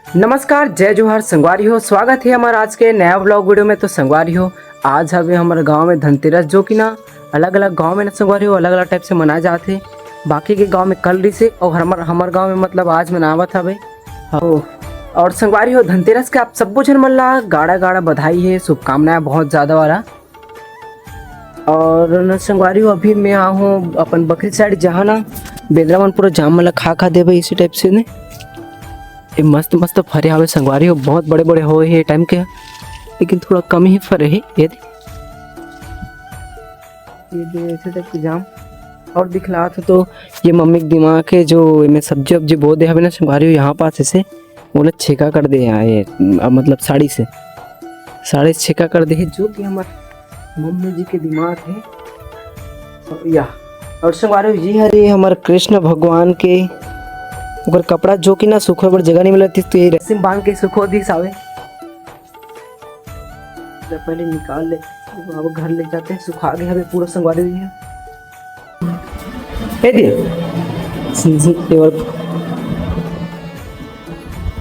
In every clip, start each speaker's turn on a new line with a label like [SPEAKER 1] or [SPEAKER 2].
[SPEAKER 1] नमस्कार, जय जोहार संगवारी हो। स्वागत है हमारा आज के नया ब्लॉग वीडियो में। तो संगवारी हो, आज हमें हमारे गांव में धनतेरस, जो कि ना अलग अलग गांव में ना संगवारी हो अलग अलग टाइप से मनाए जाते हैं। बाकी के गांव में कल रही से और हमारे गांव में मतलब आज मनावत हवे। और संगवारी हो, धनतेरस के आप सब जन मन ला गाड़ा गाड़ा बधाई है, शुभकामनाएं बहुत ज़्यादा वाला। और न संगवारी हो, अभी मैं आया हूँ अपन बकरी साइड, जहाँ ना बेदरा मन पूरा जाम मतलब खा देवे इसी टाइप से ने। ये मस्त मस्त फरे हवे संगवारी हो, बहुत बड़े बड़े हो ये टाइम के, लेकिन थोड़ा कम ही फरे है। ये ऐसे टाइप के जाम और दिखला था। तो ये मम्मी के दिमाग के जो मैं सब्जी वब्जी बो दे हवे ना संगवारी हो, यहाँ पास ऐसे बोले छेका कर दे यहाँ ये मतलब साड़ी से छेका कर दे, जो कि हमारे मम्मी जी के दिमाग है। और संगवारी हो, ये हरे हमारे कृष्ण भगवान के अगर कपड़ा जो कि ना सूखे बड़ जगह नहीं मिलती, तो ये रस्सी में बांध के सुखो दी सावे। पहले निकाल ले, अब घर ले जाते हैं, सुखा गए हमें पूरा संगवारी हुई है।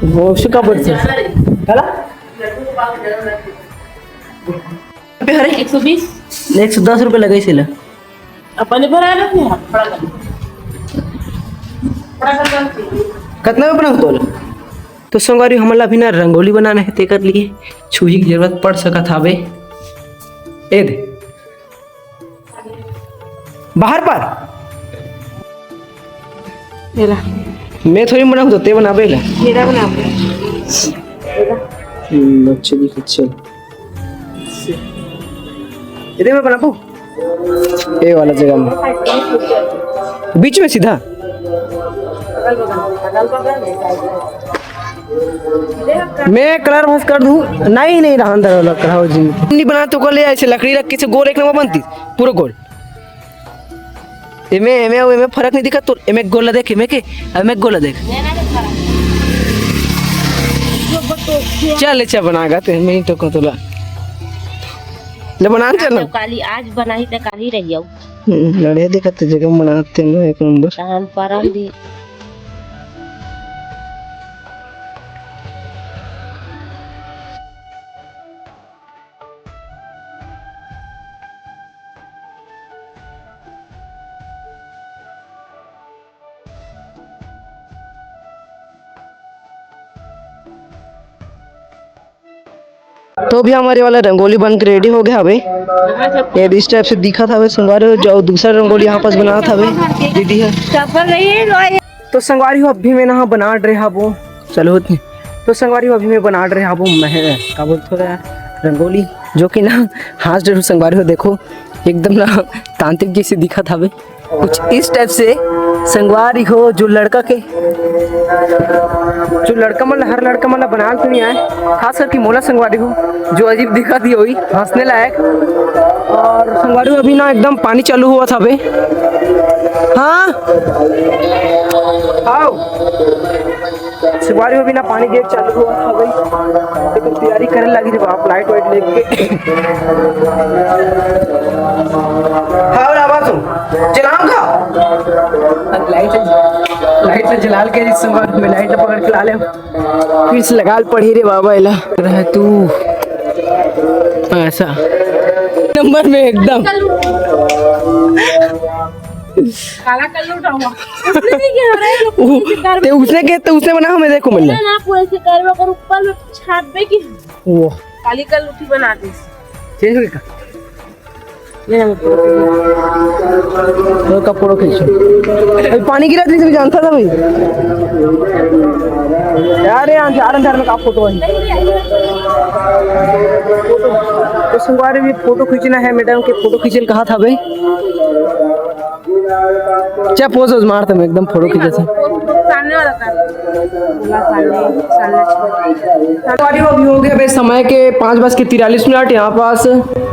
[SPEAKER 1] वो शुका बढ़ से हला हरे
[SPEAKER 2] 120
[SPEAKER 1] 110 रुपये लगे सिला
[SPEAKER 2] अपने भरा लो नहीं बड़ा
[SPEAKER 1] कितना में बना तोल। तो संगवारी हमला अभी ना रंगोली बनाना है, ते कर लिए छुही की जरूरत पड़ सकत हवे। ए दे बाहर पर
[SPEAKER 2] मेरा
[SPEAKER 1] मैं थोड़ी बनाऊं, तो ते बनाबे ला
[SPEAKER 2] मेरा बना
[SPEAKER 1] अच्छे दिखे। चल इधर मैं बनाबू ये वाला जगह में, बीच में सीधा। मैं कलर भस कर दूं, नहीं नहीं रहा अंदर वाला कराओ जी। नहीं बना तो कर ले, ऐसे लकड़ी रख के से गोल एक नंबर बनती पूरा गोल। एमे फर्क नहीं दिखा तो एमे गोला देख, एमे गोला देख। चल अच्छा बनागा तो मैं तो को तोला ले बना चल।
[SPEAKER 2] काली आज बनाई त काली रही जाऊ
[SPEAKER 1] लड़े दिखत जगह बनाते हैं एक नंबर।
[SPEAKER 2] तान परम दी
[SPEAKER 1] तो भी हमारे वाला रंगोली बन के रेडी हो गया हवे। ये इस टाइप से दिखा था संगवारी, जो दूसरा रंगोली यहाँ पास बना था दीदी है। तो संगवारी हो, अभी मैं ना बना रहे हा वो चलो। तो संगवारी हो, अभी मैं बना रहे हा वो मैं का बोलते हो रंगोली, जो कि ना हाथ जरूर संगवारी हो देखो एकदम ना तांत्रिक जैसे दिखा था कुछ इस टाइप से संगवारी हो। जो लड़का मतलब हर लड़का मतलब बना तो नहीं आए, खास करके मोला संगवारी हो जो अजीब दिखा दी हुई हंसने लायक। और संगवारी हो अभी ना एकदम पानी चालू हुआ था बे। हाँ आओ संगवारी हो, अभी ना पानी गेट चालू हुआ था भाई, तो तैयारी करने लगी जब आप लाइट वाइट लेके। हाँ आवाज जलाऊं का लाइट से जला के में लाइट पकड़ के ला ले, फिर से लगा पड़ी रे बाबा इला रह तू ऐसा नंबर में एकदम
[SPEAKER 2] काला कल्लू उठाऊंगा
[SPEAKER 1] ते उसने के तो उसने बना हमें देखो मिलना
[SPEAKER 2] ना पूरे से करवा कर ऊपर में छापे की
[SPEAKER 1] वो
[SPEAKER 2] काली कल्लू उठी बना दी
[SPEAKER 1] चेंज हो गया
[SPEAKER 2] ये ना
[SPEAKER 1] तो कपड़ों खींचो पानी गिरा थी से जानता था भाई यार यहाँ अंदर में का फोटो है। तो संगवारी भी फोटो खींचना है मैडम के, फोटो खींचने कहा था भाई क्या पोज मारते मैं एकदम फोटो खींचे से
[SPEAKER 2] सामने वाला
[SPEAKER 1] सामने अभी हो गया भाई समय के 5:43 यहाँ पास।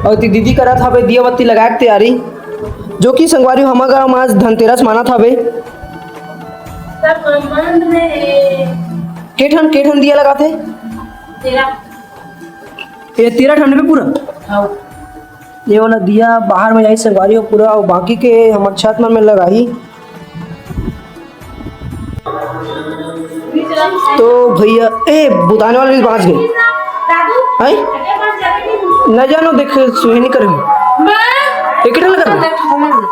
[SPEAKER 1] और दीदी करा था भाई दिया बत्ती लगा के तैयारी, जो कि संगवारी हमारे गाँव में आज धनतेरस माना था भाई। केठन दिया लगाते ये 13 ठंड पे पूरा ये वाला दिया बाहर में जाई संगवारी हो पूरा, और बाकी के हमारे छत में लगाई। तो भैया ए बुताने वाले भी पहुंच गए हैं न जानो देख सुहे नहीं करे एक लगा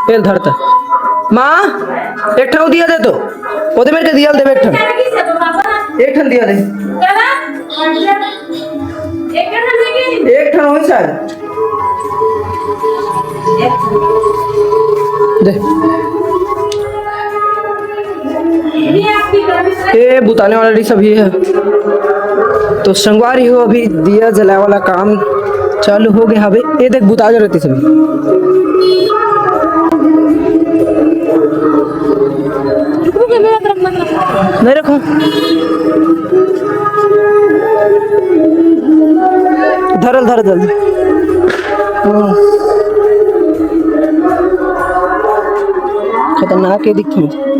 [SPEAKER 1] तेल धरता माँ एक ठन दिया दे तो ओदे मेरे के दिया दे एक ठन दिया दे एक ठन होई शायद दे ये बुताने वाला डिश अभी है तो संगवारी हो अभी दिया जलाए वाला काम चालू हो गया हवे ये देख बुता जा रहती सभी नहीं रखो धरल धर जल्दी खतरनाक है दिखती